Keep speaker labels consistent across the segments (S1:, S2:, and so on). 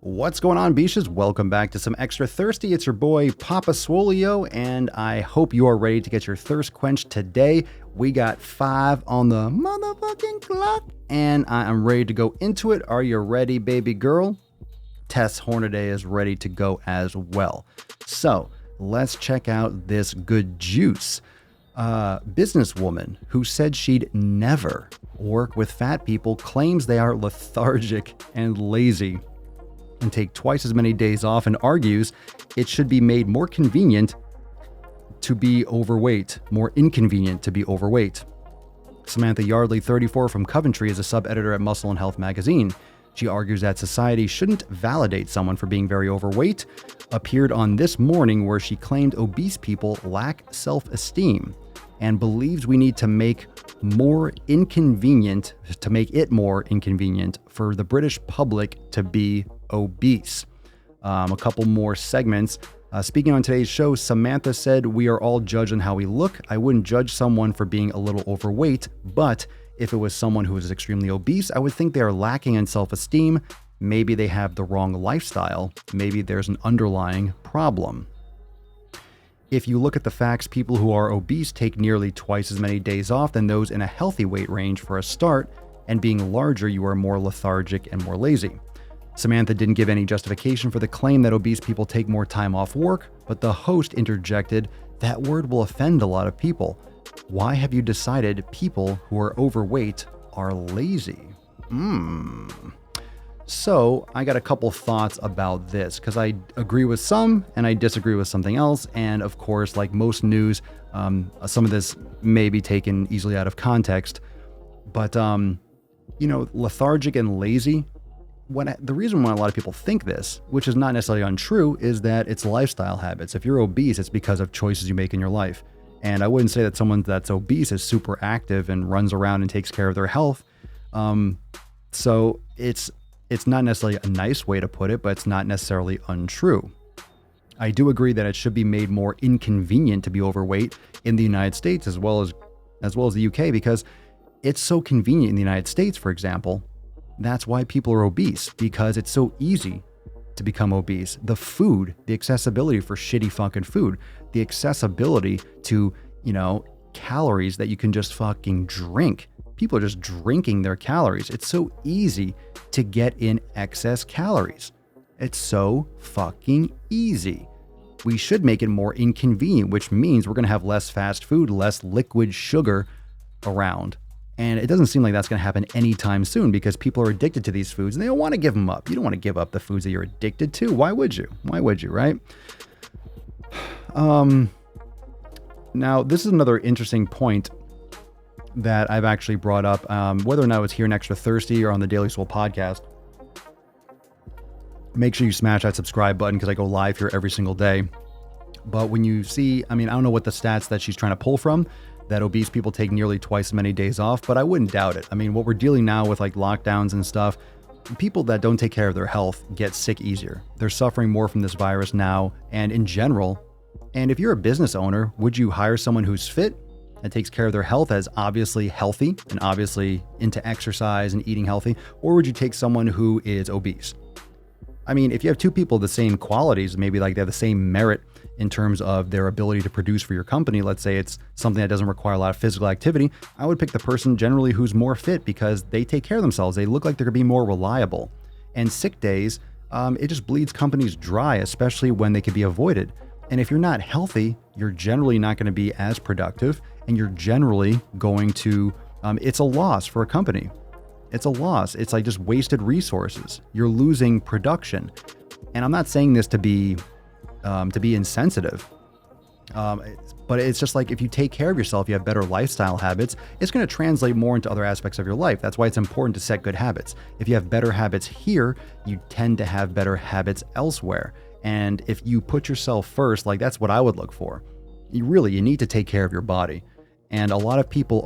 S1: What's going on, Beaches? Welcome back to Some Extra Thirsty. It's your boy, Papa Swole, and I hope you are ready to get your thirst quenched today. We got 5 on the motherfucking clock, and I am ready to go into it. Are you ready, baby girl? Tess Hornaday is ready to go as well. So, let's check out this good juice. Businesswoman who said she'd never work with fat people claims they are lethargic and lazy and take twice as many days off, and argues it should be made more convenient to be overweight, more inconvenient to be overweight. Samantha Yardley, 34, from Coventry, is a sub-editor at Muscle and Health magazine. She argues that society shouldn't validate someone for being very overweight, appeared on This Morning, where she claimed obese people lack self-esteem and believes we need to make it more inconvenient for the British public to be obese. A couple more segments. Speaking on today's show, Samantha said, "We are all judged on how we look. I wouldn't judge someone for being a little overweight, but if it was someone who is extremely obese, I would think they are lacking in self-esteem. Maybe they have the wrong lifestyle. Maybe there's an underlying problem." If you look at the facts, people who are obese take nearly twice as many days off than those in a healthy weight range for a start, and being larger, you are more lethargic and more lazy. Samantha didn't give any justification for the claim that obese people take more time off work, but the host interjected, "That word will offend a lot of people. Why have you decided people who are overweight are lazy?" So I got a couple thoughts about this, because I agree with some and I disagree with something else. And of course, like most news, some of this may be taken easily out of context. But, lethargic and lazy, the reason why a lot of people think this, which is not necessarily untrue, is that it's lifestyle habits. If you're obese, it's because of choices you make in your life. And I wouldn't say that someone that's obese is super active and runs around and takes care of their health. So it's not necessarily a nice way to put it, but it's not necessarily untrue. I do agree that it should be made more inconvenient to be overweight in the United States as well as the UK, because it's so convenient in the United States, for example. That's why people are obese, because it's so easy to become obese. The food, the accessibility for shitty fucking food, the accessibility to, calories that you can just fucking drink. People are just drinking their calories. It's so easy to get in excess calories. It's so fucking easy. We should make it more inconvenient, which means we're going to have less fast food, less liquid sugar around. And it doesn't seem like that's going to happen anytime soon, because people are addicted to these foods and they don't want to give them up. You don't want to give up the foods that you're addicted to. Why would you? Right? Now, this is another interesting point that I've actually brought up, whether or not it's here in Extra Thirsty or on the Daily Swole podcast. Make sure you smash that subscribe button, because I go live here every single day. But when you see, I don't know what the stats that she's trying to pull from, that obese people take nearly twice as many days off, but I wouldn't doubt it. What we're dealing now with, like, lockdowns and stuff, people that don't take care of their health get sick easier. They're suffering more from this virus now and in general. And if you're a business owner, would you hire someone who's fit and takes care of their health, as obviously healthy and obviously into exercise and eating healthy? Or would you take someone who is obese? If you have two people of the same qualities, maybe like they have the same merit in terms of their ability to produce for your company, let's say it's something that doesn't require a lot of physical activity, I would pick the person generally who's more fit, because they take care of themselves. They look like they're going to be more reliable. And sick days, it just bleeds companies dry, especially when they can be avoided. And if you're not healthy, you're generally not going to be as productive, and you're generally going to, it's a loss for a company. It's a loss. It's like just wasted resources. You're losing production. And I'm not saying this to be insensitive, but it's just like, if you take care of yourself, you have better lifestyle habits, it's going to translate more into other aspects of your life. That's why it's important to set good habits. If you have better habits here, you tend to have better habits elsewhere. And if you put yourself first, like, that's what I would look for. You need to take care of your body. And a lot of people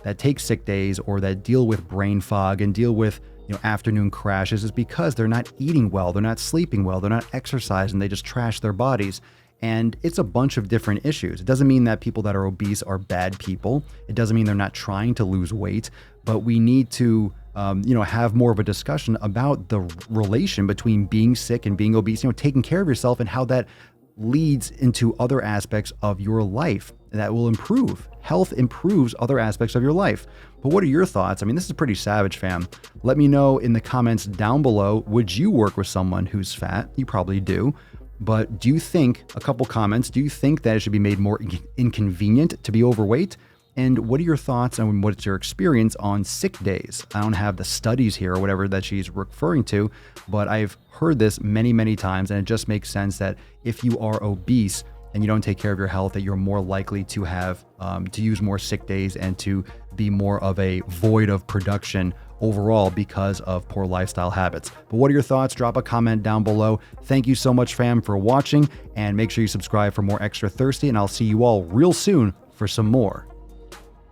S1: that take sick days, or that deal with brain fog and deal with, afternoon crashes, is because they're not eating well, they're not sleeping well, they're not exercising, they just trash their bodies. And it's a bunch of different issues. It doesn't mean that people that are obese are bad people. It doesn't mean they're not trying to lose weight, but we need to have more of a discussion about the relation between being sick and being obese, taking care of yourself and how that leads into other aspects of your life that will improve. Health improves other aspects of your life. But what are your thoughts? I mean, this is pretty savage, fam. Let me know in the comments down below. Would you work with someone who's fat? You probably do. But do you think, a couple comments, do you think that it should be made more inconvenient to be overweight? And what are your thoughts and what's your experience on sick days? I don't have the studies here or whatever that she's referring to, but I've heard this many, many times, and it just makes sense that if you are obese and you don't take care of your health, that you're more likely to have to use more sick days and to be more of a void of production overall because of poor lifestyle habits. But what are your thoughts? Drop a comment down below. Thank you so much, fam, for watching, and make sure you subscribe for more Extra Thirsty, and I'll see you all real soon for some more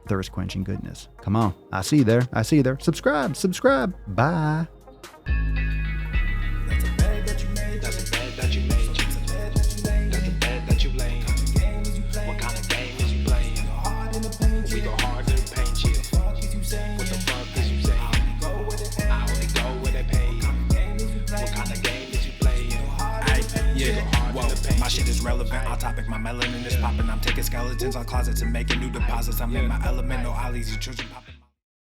S1: thirst quenching goodness. Come on. I see you there. I see you there. Subscribe. Bye.
S2: That's a bed that you made. That's a bed that you made. That's a bed that you laid. What kind of game is you playing? We go hard in the paint you. What the fuck is you saying? I only go where they pay. What kind of game is you playing? Whoa, my shit is relevant. On topic, my melanin is popping. I'm taking skeletons on closets and making new deposits. I'm in my element, no ollies, you children popping.